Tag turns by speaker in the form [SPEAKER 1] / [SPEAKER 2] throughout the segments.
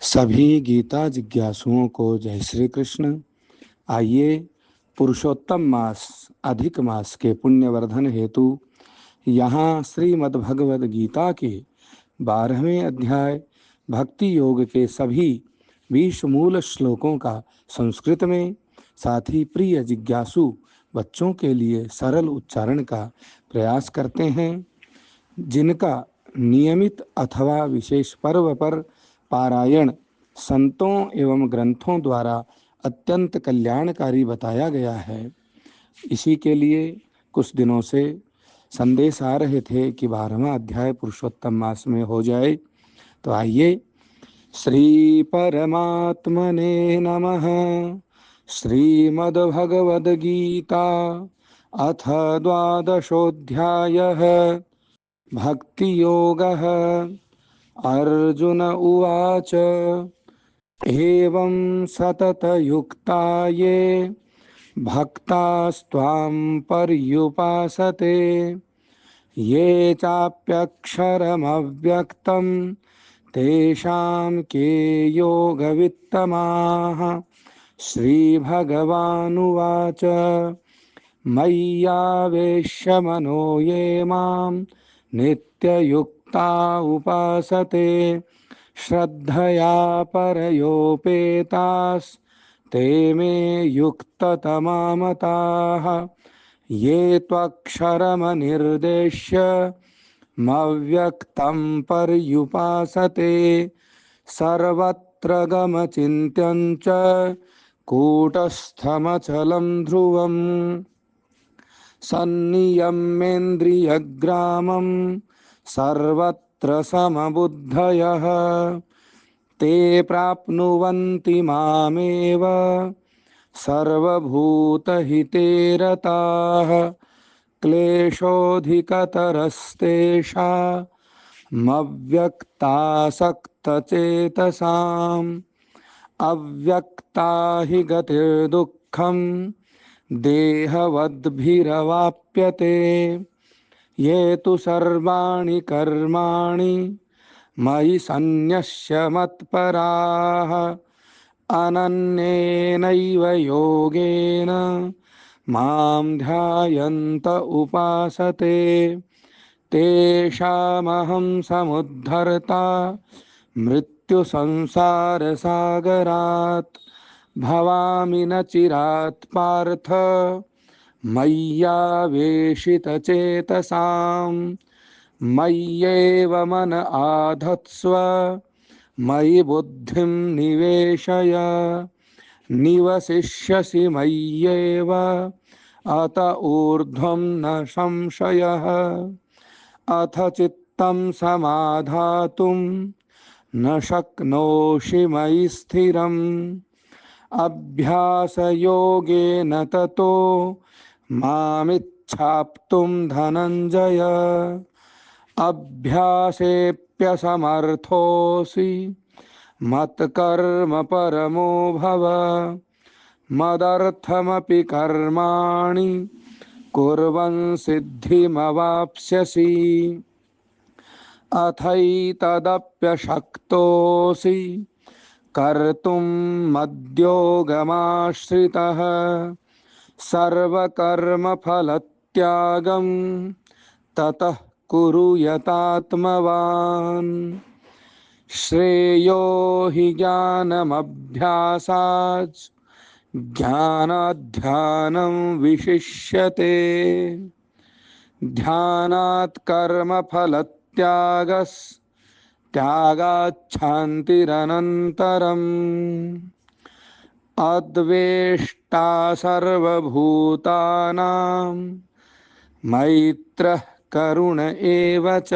[SPEAKER 1] सभी गीता जिज्ञासुओं को जय श्री कृष्ण। आइए पुरुषोत्तम मास अधिक मास के पुण्यवर्धन हेतु यहाँ श्रीमद् भगवद गीता के 12वें अध्याय भक्ति योग के सभी 20 मूल श्लोकों का संस्कृत में, साथ ही प्रिय जिज्ञासु बच्चों के लिए सरल उच्चारण का प्रयास करते हैं, जिनका नियमित अथवा विशेष पर्व पर पारायण संतों एवं ग्रंथों द्वारा अत्यंत कल्याणकारी बताया गया है। इसी के लिए कुछ दिनों से संदेश आ रहे थे कि 12वां अध्याय पुरुषोत्तम मास में हो जाए। तो आइए श्री परमात्मने नमः। श्रीमद्भगवद गीता अथ द्वादशोऽध्यायः भक्तियोगः। अर्जुन उवाच एवं सततयुक्ता ये भक्तास्त्वां पर्युपासते ये चाप्यक्षरमव्यक्तं तेषां के योगवित्तमाः। श्रीभगवानुवाच मय्यावेश्य मनो ये मां नित्ययुक्ता उपासते श्रद्धया परयोपेतास्ते मे युक्ततमा मताः। ये त्वक्षरमनिर्देश्य मव्यक्तं पर्युपासते सर्वत्र गमचिन्त्यं च कूटस्थमचलं ध्रुवम् सन्नियम्येन्द्रियग्रामं सर्वत्र समबुद्धयः ते प्राप्नुवन्ति मामेव सर्वभूतहिते रताः। क्लेशोऽधिकतरस्तेषामव्यक्तासक्तचेतसाम् अव्यक्ता हि गतिर्दुःखं देहवद्भिरवाप्यते। ये तु सर्वाणि कर्माणि मयि सन्न्यस्य मत्पराः अनन्येनैव योगेन मां ध्यायन्त उपासते तेषामहं समुद्धर्ता मृत्युसंसारसागरात् भवामि न चिरात् पार्थ मय्यावेशितचेतसाम्। मय्येव मन आधत्स्व मयि बुद्धिं निवेशय निवसिष्यसि मय्येव अत ऊर्ध्वं न संशयः। अथ चित्तं समाधातुं न शक्नोषि मयि स्थिरम् अभ्यासयोगेन ततो मामिच्छाप्तुं धनञ्जय। अभ्यासेऽप्यसमर्थोऽसि मत्कर्म परमो भव मदर्थमपि कर्माणि कुर्वन् सिद्धिमवाप्स्यसि। अथैतदप्यशक्तोऽसि कर्तुं मद्योगमाश्रितः सर्वकर्मफलत्यागं ततः कुरु यतात्मवान्। श्रेयो हि ज्ञानमभ्यासाच् ज्ञानाध्यानं विशिष्यते ध्यानात् कर्मफलत्यागस्त्यागाच्छान्तिरनन्तरम्। अद्वेष्टा सर्वभूतानां मैत्रः करुण एव च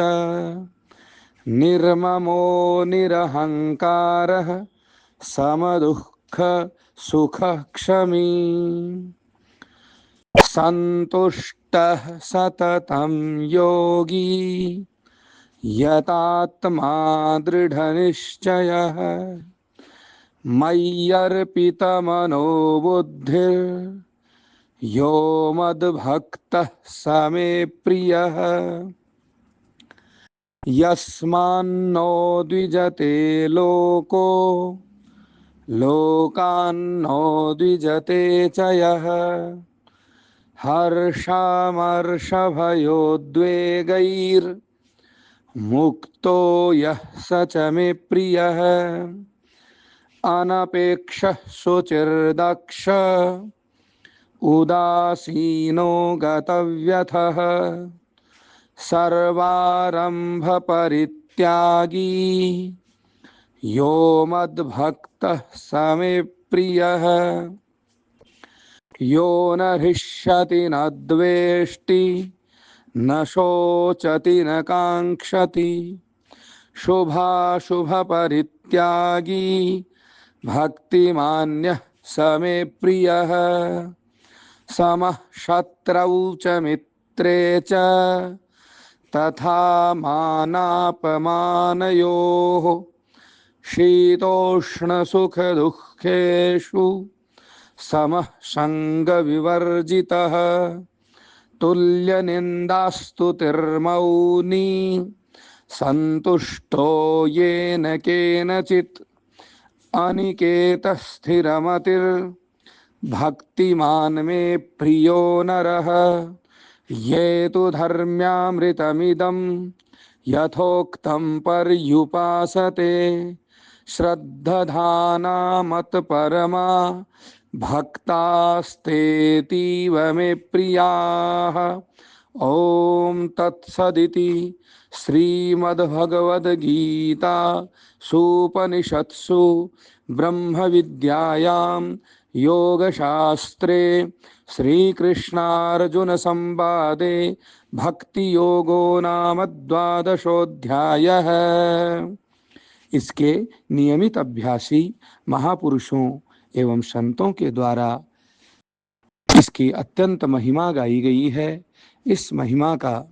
[SPEAKER 1] निर्ममो निरहङ्कारः समदुःख सुखः क्षमी सन्तुष्टः सततं योगी यतात्मा दृढनिश्चयः मय्यर्पितमनो बुद्धिर्यो मद्भक्तः स मे प्रियः। यस्मान्नो द्विजते लोको लोकान्नो द्विजते च यः हर्षामर्षभयोद्वेगैर्मुक्तो यः स च मे प्रियः अनपेक्षः शुचिर्दक्ष उदासीनो गतव्यथः सर्वारंभ परित्यागी यो मद्भक्तः स मे प्रियः यो न हृष्यति न द्वेष्टि न शोचति न काङ्क्षति शुभाशुभ परित्यागी भक्तिमान्यः स मे प्रियः समः शत्रौ च मित्रे च तथा मानापमानयोः शीतोष्णसुखदुःखेषु समः संगविवर्जितः तुल्यनिन्दास्तुतिर्मौनी सन्तुष्टो येन केनचित् अनिकेतः स्थिरमतिर्भक्तिमान् मे प्रियो नरः ये तु धर्म्यामृतमिदं यथोक्तं पर्युपासते श्रद्धधाना मत्परमा भक्तास्तेतीव मे प्रियाः। ओम तत्सदिति श्रीमद्भगवद्गीता सूपनिषत्सु ब्रह्म विद्यायां योगशास्त्रे श्रीकृष्णार्जुन संवादे भक्ति योगो नाम द्वादशोऽध्यायः। इसके नियमित अभ्यासी महापुरुषों एवं संतों के द्वारा इसकी अत्यंत महिमा गाई गई है। इस महिमा का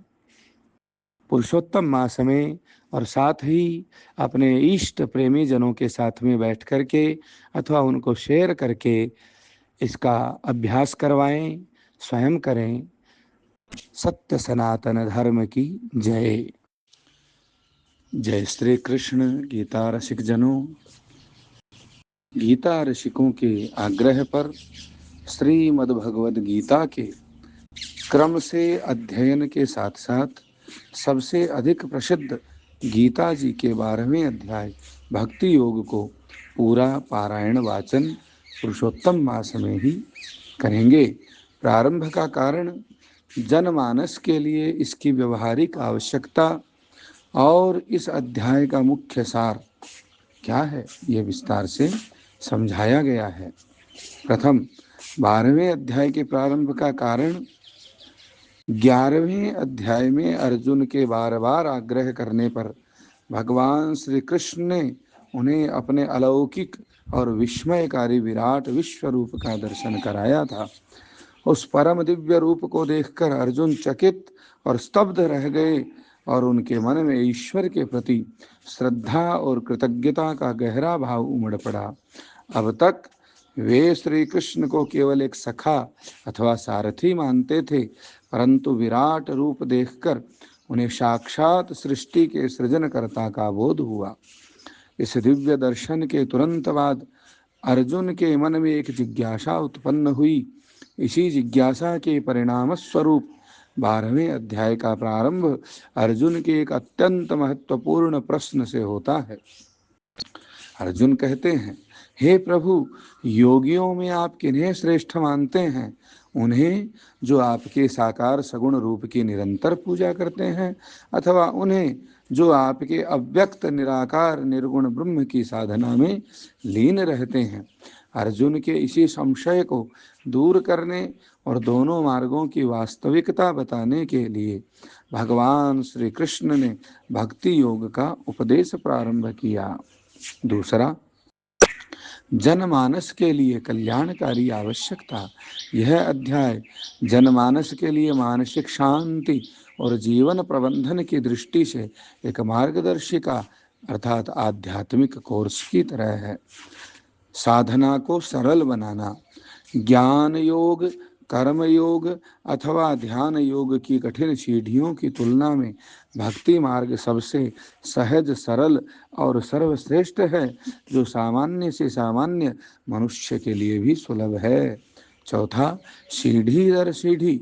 [SPEAKER 1] पुरुषोत्तम मास में और साथ ही अपने इष्ट प्रेमी जनों के साथ में बैठ करके अथवा उनको शेयर करके इसका अभ्यास करवाएं, स्वयं करें। सत्य सनातन धर्म की जय। जय श्री कृष्ण। गीता रसिक जनों, गीता रसिकों के आग्रह पर श्रीमद् भगवद गीता के क्रम से अध्ययन के साथ साथ सबसे अधिक प्रसिद्ध गीता जी के 12वें अध्याय भक्ति योग को पूरा पारायण वाचन पुरुषोत्तम मास में ही करेंगे। प्रारंभ का कारण जनमानस के लिए इसकी व्यवहारिक आवश्यकता और इस अध्याय का मुख्य सार क्या है, यह विस्तार से समझाया गया है। प्रथम 12वें अध्याय के प्रारंभ का कारण 11वें अध्याय में अर्जुन के बार बार आग्रह करने पर भगवान श्री कृष्ण ने उन्हें अपने अलौकिक और विस्मयकारी विराट विश्व रूप का दर्शन कराया था। उस परम दिव्य रूप को देखकर अर्जुन चकित और स्तब्ध रह गए और उनके मन में ईश्वर के प्रति श्रद्धा और कृतज्ञता का गहरा भाव उमड़ पड़ा। अब तक वे श्री कृष्ण को केवल एक सखा अथवा सारथी मानते थे, परंतु विराट रूप देखकर उन्हें साक्षात सृष्टि के सृजनकर्ता का बोध हुआ। इस दिव्य दर्शन के तुरंत बाद अर्जुन के मन में एक जिज्ञासा उत्पन्न हुई। इसी जिज्ञासा के परिणाम स्वरूप 12वें अध्याय का प्रारंभ अर्जुन के एक अत्यंत महत्वपूर्ण प्रश्न से होता है। अर्जुन कहते हैं, हे प्रभु, योगियों में आप किन्हें श्रेष्ठ मानते हैं? उन्हें जो आपके साकार सगुण रूप की निरंतर पूजा करते हैं, अथवा उन्हें जो आपके अव्यक्त निराकार निर्गुण ब्रह्म की साधना में लीन रहते हैं? अर्जुन के इसी संशय को दूर करने और दोनों मार्गों की वास्तविकता बताने के लिए भगवान श्री कृष्ण ने भक्ति योग का उपदेश प्रारंभ किया। दूसरा, जनमानस के लिए कल्याणकारी आवश्यकता। यह अध्याय जनमानस के लिए मानसिक शांति और जीवन प्रबंधन की दृष्टि से एक मार्गदर्शिका अर्थात आध्यात्मिक कोर्स की तरह है। साधना को सरल बनाना, ज्ञान योग, कर्म योग अथवा ध्यान योग की कठिन सीढ़ियों की तुलना में भक्ति मार्ग सबसे सहज, सरल और सर्वश्रेष्ठ है, जो सामान्य से सामान्य मनुष्य के लिए भी सुलभ है। चौथा, सीढ़ी दर सीढ़ी,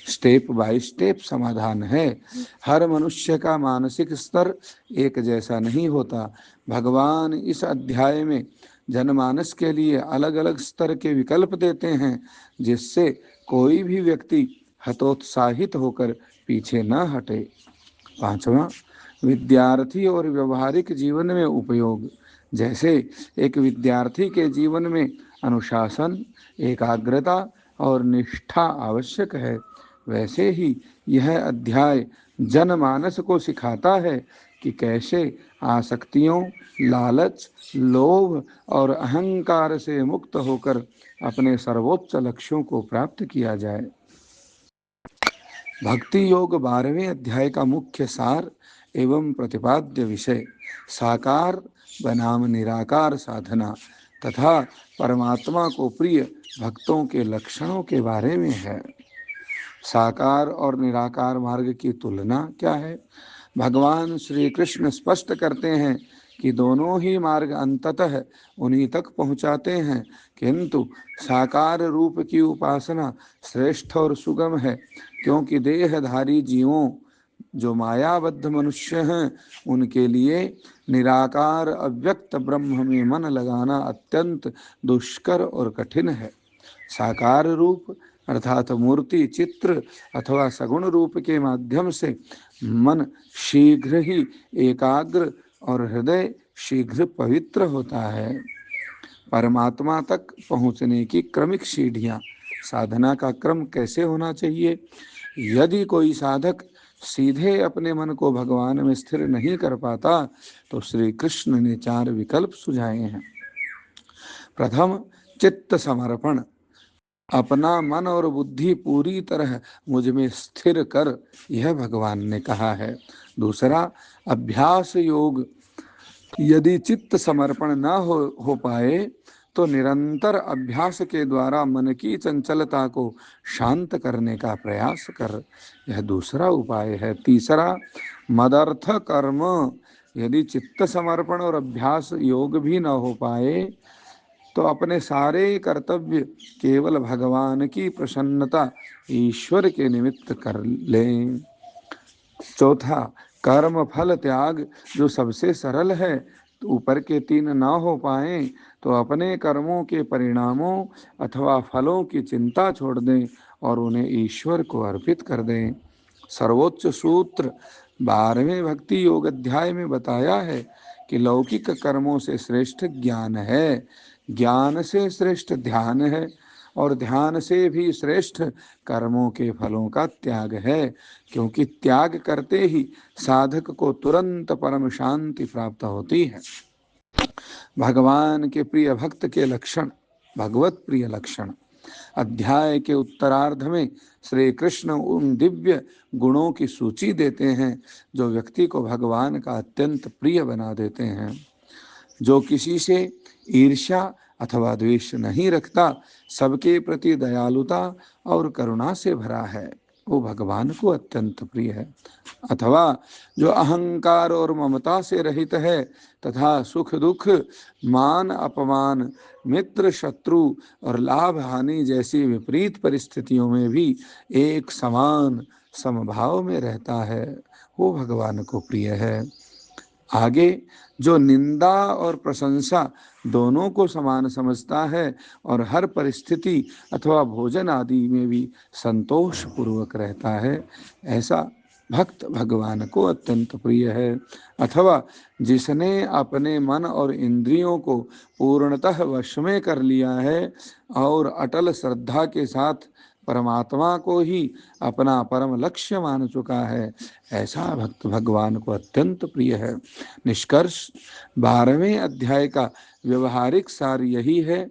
[SPEAKER 1] स्टेप बाय स्टेप समाधान है। हर मनुष्य का मानसिक स्तर एक जैसा नहीं होता। भगवान इस अध्याय में जनमानस के लिए अलग अलग स्तर के विकल्प देते हैं, जिससे कोई भी व्यक्ति हतोत्साहित होकर पीछे न हटे। पांचवा, विद्यार्थी और व्यवहारिक जीवन में उपयोग। जैसे एक विद्यार्थी के जीवन में अनुशासन, एकाग्रता और निष्ठा आवश्यक है, वैसे ही यह अध्याय जनमानस को सिखाता है कि कैसे आसक्तियों, लालच, लोभ और अहंकार से मुक्त होकर अपने सर्वोच्च लक्ष्यों को प्राप्त किया जाए। भक्ति योग 12वें अध्याय का मुख्य सार एवं प्रतिपाद्य विषय साकार बनाम निराकार साधना तथा परमात्मा को प्रिय भक्तों के लक्षणों के बारे में है। साकार और निराकार मार्ग की तुलना क्या है? भगवान श्री कृष्ण स्पष्ट करते हैं कि दोनों ही मार्ग अंततः उन्हीं तक पहुंचाते हैं, किंतु साकार रूप की उपासना श्रेष्ठ और सुगम है, क्योंकि देहधारी जीवों, जो मायाबद्ध मनुष्य हैं, उनके लिए निराकार अव्यक्त ब्रह्म में मन लगाना अत्यंत दुष्कर और कठिन है। साकार रूप अर्थात मूर्ति, चित्र अथवा सगुण रूप के माध्यम से मन शीघ्र ही एकाग्र और हृदय शीघ्र पवित्र होता है। परमात्मा तक पहुँचने की क्रमिक सीढ़ियाँ। साधना का क्रम कैसे होना चाहिए? यदि कोई साधक सीधे अपने मन को भगवान में स्थिर नहीं कर पाता, तो श्री कृष्ण ने 4 विकल्प सुझाए हैं। प्रथम, चित्त समर्पण। अपना मन और बुद्धि पूरी तरह मुझ में स्थिर कर, यह भगवान ने कहा है। दूसरा, अभ्यास योग। यदि चित्त समर्पण न हो पाए तो निरंतर अभ्यास के द्वारा मन की चंचलता को शांत करने का प्रयास कर, यह दूसरा उपाय है। तीसरा, मदर्थ कर्म। यदि चित्त समर्पण और अभ्यास योग भी न हो पाए तो अपने सारे कर्तव्य केवल भगवान की प्रसन्नता, ईश्वर के निमित्त कर लें। चौथा, कर्म फल त्याग, जो सबसे सरल है। तो ऊपर के 3 ना हो पाए तो अपने कर्मों के परिणामों अथवा फलों की चिंता छोड़ दें और उन्हें ईश्वर को अर्पित कर दें। सर्वोच्च सूत्र 12वें भक्ति योग अध्याय में बताया है कि लौकिक कर्मों से श्रेष्ठ ज्ञान है, ज्ञान से श्रेष्ठ ध्यान है और ध्यान से भी श्रेष्ठ कर्मों के फलों का त्याग है, क्योंकि त्याग करते ही साधक को तुरंत परम शांति प्राप्त होती है। भगवान के प्रिय भक्त के लक्षण, भगवत प्रिय लक्षण। अध्याय के उत्तरार्ध में श्री कृष्ण उन दिव्य गुणों की सूची देते हैं जो व्यक्ति को भगवान का अत्यंत प्रिय बना देते हैं। जो किसी से ईर्ष्या अथवा द्वेष नहीं रखता, सबके प्रति दयालुता और करुणा से भरा है, वो भगवान को अत्यंत प्रिय है। अथवा जो अहंकार और ममता से रहित है तथा सुख दुख, मान अपमान, मित्र शत्रु और लाभ हानि जैसी विपरीत परिस्थितियों में भी एक समान समभाव में रहता है, वो भगवान को प्रिय है। आगे, जो निंदा और प्रशंसा दोनों को समान समझता है और हर परिस्थिति अथवा भोजन आदि में भी संतोष पूर्वक रहता है, ऐसा भक्त भगवान को अत्यंत प्रिय है। अथवा जिसने अपने मन और इंद्रियों को पूर्णतः वश में कर लिया है और अटल श्रद्धा के साथ परमात्मा को ही अपना परम लक्ष्य मान चुका है, ऐसा भक्त भगवान को अत्यंत प्रिय है। निष्कर्ष, 12वें अध्याय का व्यवहारिक सार यही है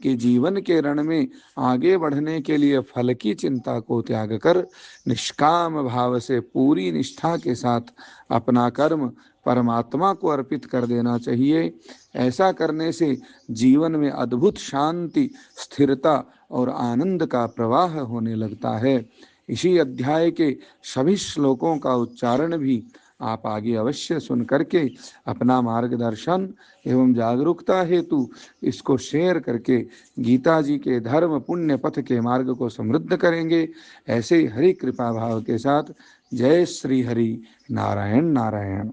[SPEAKER 1] कि जीवन के रण में आगे बढ़ने के लिए फल की चिंता को त्याग कर निष्काम भाव से पूरी निष्ठा के साथ अपना कर्म परमात्मा को अर्पित कर देना चाहिए। ऐसा करने से जीवन में अद्भुत शांति, स्थिरता और आनंद का प्रवाह होने लगता है। इसी अध्याय के सभी श्लोकों का उच्चारण भी आप आगे अवश्य सुन करके अपना मार्गदर्शन एवं जागरूकता हेतु इसको शेयर करके गीता जी के धर्म पुण्य पथ के मार्ग को समृद्ध करेंगे। ऐसे हरि कृपा भाव के साथ जय श्री हरि नारायण नारायण।